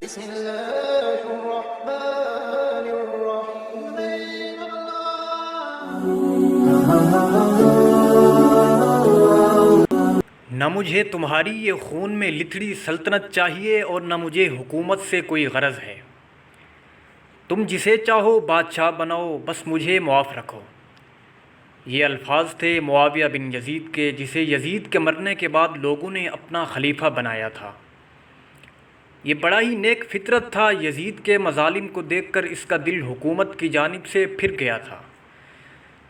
بسم الله الرحمن الرحيم. نہ مجھے تمہاری یہ خون میں لتھڑی سلطنت چاہیے اور نہ مجھے حکومت سے کوئی غرض ہے۔ تم جسے چاہو بادشاہ بناؤ، بس مجھے معاف رکھو۔ یہ الفاظ تھے معاویہ بن یزید کے، جسے یزید کے مرنے کے بعد لوگوں نے اپنا خلیفہ بنایا تھا۔ یہ بڑا ہی نیک فطرت تھا۔ یزید کے مظالم کو دیکھ کر اس کا دل حکومت کی جانب سے پھر گیا تھا۔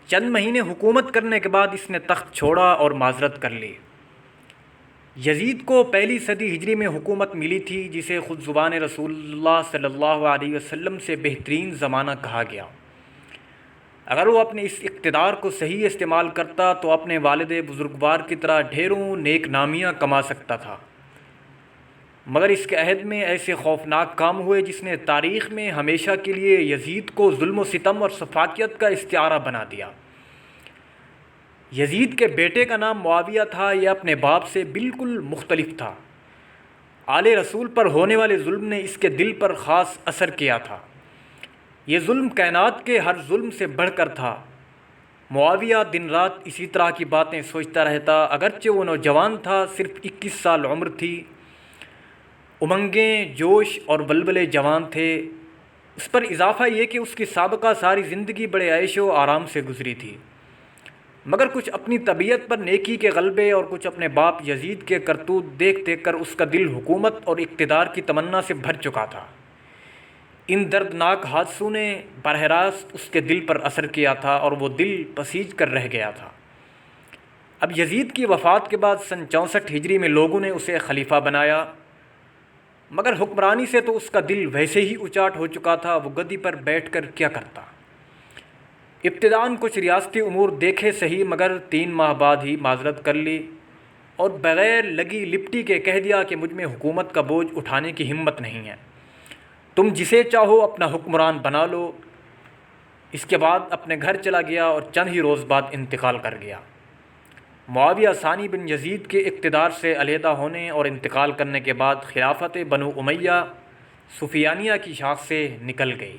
چند مہینے حکومت کرنے کے بعد اس نے تخت چھوڑا اور معذرت کر لی۔ یزید کو پہلی صدی ہجری میں حکومت ملی تھی، جسے خود زبان رسول اللہ صلی اللہ علیہ وسلم سے بہترین زمانہ کہا گیا۔ اگر وہ اپنے اس اقتدار کو صحیح استعمال کرتا تو اپنے والد بزرگوار کی طرح ڈھیروں نیک نامیاں کما سکتا تھا، مگر اس کے عہد میں ایسے خوفناک کام ہوئے جس نے تاریخ میں ہمیشہ کے لیے یزید کو ظلم و ستم اور سفاکیت کا استعارہ بنا دیا۔ یزید کے بیٹے کا نام معاویہ تھا۔ یہ اپنے باپ سے بالکل مختلف تھا۔ آل رسول پر ہونے والے ظلم نے اس کے دل پر خاص اثر کیا تھا۔ یہ ظلم کائنات کے ہر ظلم سے بڑھ کر تھا۔ معاویہ دن رات اسی طرح کی باتیں سوچتا رہتا، اگرچہ وہ نوجوان تھا، صرف 21 سال عمر تھی۔ امنگیں، جوش اور ولولے جوان تھے۔ اس پر اضافہ یہ کہ اس کی سابقہ ساری زندگی بڑے عیش و آرام سے گزری تھی، مگر کچھ اپنی طبیعت پر نیکی کے غلبے اور کچھ اپنے باپ یزید کے کرتوت دیکھ دیکھ کر اس کا دل حکومت اور اقتدار کی تمنا سے بھر چکا تھا۔ ان دردناک حادثوں نے براہ راست اس کے دل پر اثر کیا تھا اور وہ دل بسیج کر رہ گیا تھا۔ اب یزید کی وفات کے بعد سن 64 ہجری میں لوگوں نے اسے خلیفہ بنایا، مگر حکمرانی سے تو اس کا دل ویسے ہی اچاٹ ہو چکا تھا۔ وہ گدی پر بیٹھ کر کیا کرتا؟ ابتداً کچھ ریاستی امور دیکھے صحیح، مگر 3 ماہ بعد ہی معذرت کر لی اور بغیر لگی لپٹی کے کہہ دیا کہ مجھ میں حکومت کا بوجھ اٹھانے کی ہمت نہیں ہے، تم جسے چاہو اپنا حکمران بنا لو۔ اس کے بعد اپنے گھر چلا گیا اور چند ہی روز بعد انتقال کر گیا۔ معاویہ ثانی بن یزید کے اقتدار سے علیحدہ ہونے اور انتقال کرنے کے بعد خلافت بنو امیہ سفیانیہ کی شاخ سے نکل گئی۔